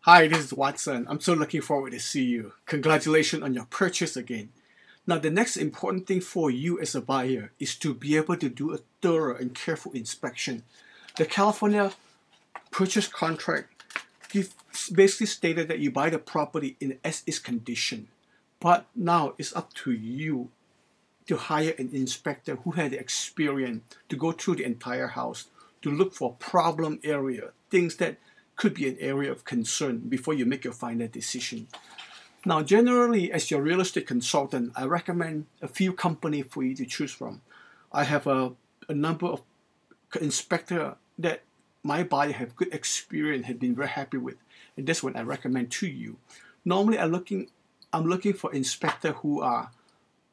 Hi, this is Watson. I'm so looking forward to see you. Congratulations on your purchase again. Now, the next important thing for you as a buyer is to be able to do a thorough and careful inspection. The California purchase contract basically stated that you buy the property in as is condition. But now it's up to you to hire an inspector who had the experience to go through the entire house to look for problem area, things that could be an area of concern before you make your final decision. Now, generally, as your real estate consultant, I recommend a few companies for you to choose from. I have a number of inspector that my buyer have good experience, have been very happy with, and that's what I recommend to you. Normally, I'm looking for inspector who are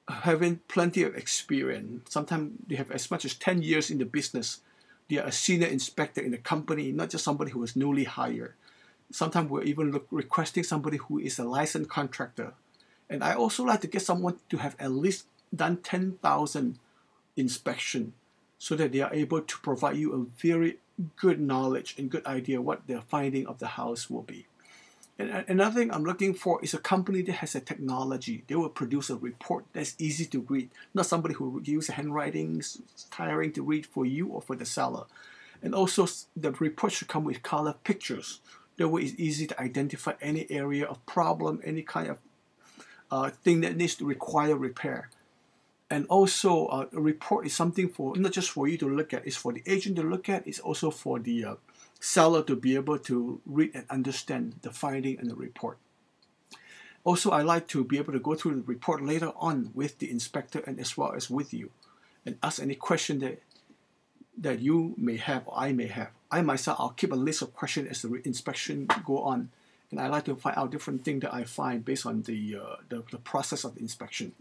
having plenty of experience. Sometimes they have as much as 10 years in the business. They are a senior inspector in the company, not just somebody who was newly hired. Sometimes we're even requesting somebody who is a licensed contractor. And I also like to get someone to have at least done 10,000 inspection so that they are able to provide you a very good knowledge and good idea what the finding of the house will be. And another thing I'm looking for is a company that has a technology. They will produce a report that's easy to read, not somebody who would use handwriting, it's tiring to read for you or for the seller. And also, the report should come with color pictures. That way, it's easy to identify any area of problem, any kind of thing that needs to require repair. And also, a report is something for not just for you to look at, it's for the agent to look at, it's also for the seller to be able to read and understand the finding and the report. Also, I like to be able to go through the report later on with the inspector and as well as with you and ask any question that you may have or I may have. I myself, I'll keep a list of questions as the inspection go on, and I like to find out different things that I find based on the process of the inspection.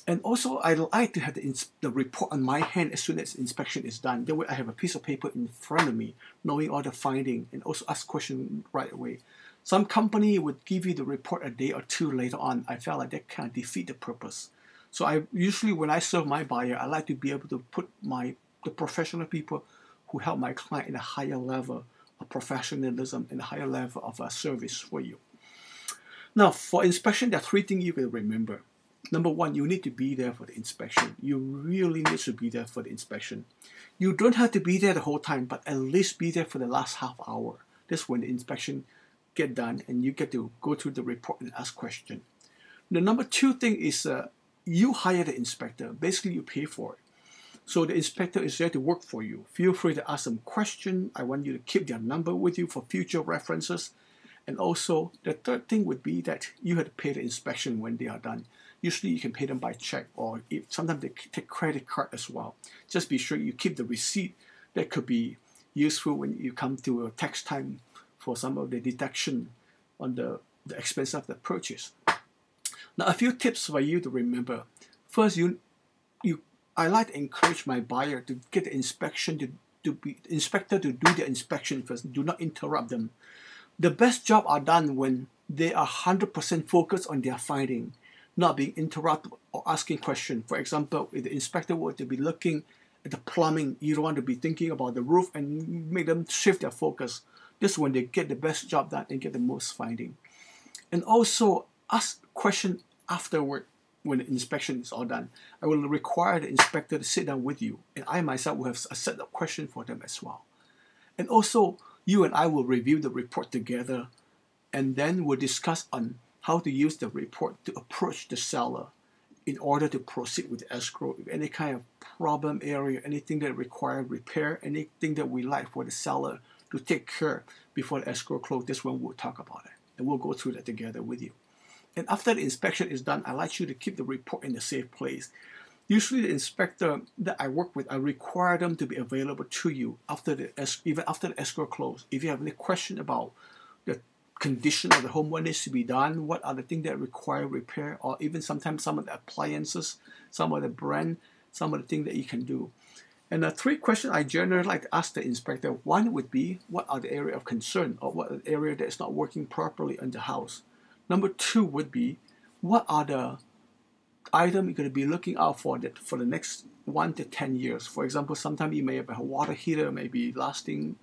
And also, I like to have the report on my hand as soon as inspection is done. That way, I have a piece of paper in front of me, knowing all the finding, and also ask questions right away. Some company would give you the report a day or two later on. I felt like that kind of defeat the purpose. So I usually, when I serve my buyer, I like to be able to put the professional people who help my client in a higher level of professionalism and a higher level of service for you. Now, for inspection, there are three things you can remember. Number one, you need to be there for the inspection. You really need to be there for the inspection. You don't have to be there the whole time, but at least be there for the last half hour. That's when the inspection get done and you get to go through the report and ask questions. The number two thing is you hire the inspector. Basically, you pay for it. So the inspector is there to work for you. Feel free to ask them questions. I want you to keep their number with you for future references. And also, the third thing would be that you have to pay the inspection when they are done. Usually, you can pay them by check, or sometimes they take credit card as well. Just be sure you keep the receipt. That could be useful when you come to a tax time for some of the deduction on the expense of the purchase. Now, a few tips for you to remember. First, I like to encourage my buyer to get the inspector to do the inspection first. Do not interrupt them. The best job are done when they are 100% focused on their finding, not being interrupted or asking questions. For example, if the inspector were to be looking at the plumbing, you don't want to be thinking about the roof and make them shift their focus. This is when they get the best job done and get the most finding. And also ask questions afterward when the inspection is all done. I will require the inspector to sit down with you, and I myself will have a set of questions for them as well. And also, you and I will review the report together, and then we'll discuss on how to use the report to approach the seller in order to proceed with the escrow. If any kind of problem area, anything that requires repair, anything that we like for the seller to take care before the escrow close, this one we'll talk about it. And we'll go through that together with you. And after the inspection is done, I like you to keep the report in a safe place. Usually the inspector that I work with, I require them to be available to you even after the escrow close. If you have any question about the condition of the home, what needs to be done, what are the things that require repair, or even sometimes some of the appliances, some of the brand, some of the things that you can do. And the three questions I generally like to ask the inspector. One would be, what are the area of concern, or what are the area that is not working properly in the house? Number two would be, what are the items you're going to be looking out for the next 1 to 10 years? For example, sometimes you may have a water heater, maybe lasting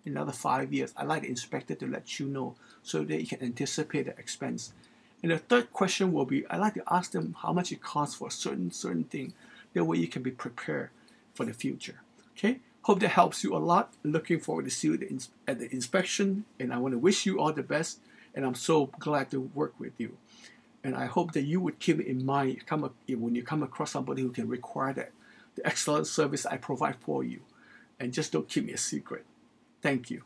in another 5 years? I'd like the inspector to let you know so that you can anticipate the expense. And the third question will be, I'd like to ask them how much it costs for a certain thing. That way you can be prepared for the future. Okay? Hope that helps you a lot. Looking forward to see you at the inspection, and I want to wish you all the best, and I'm so glad to work with you. And I hope that you would keep it in mind when you come across somebody who can require that, the excellent service I provide for you. And just don't keep me a secret. Thank you.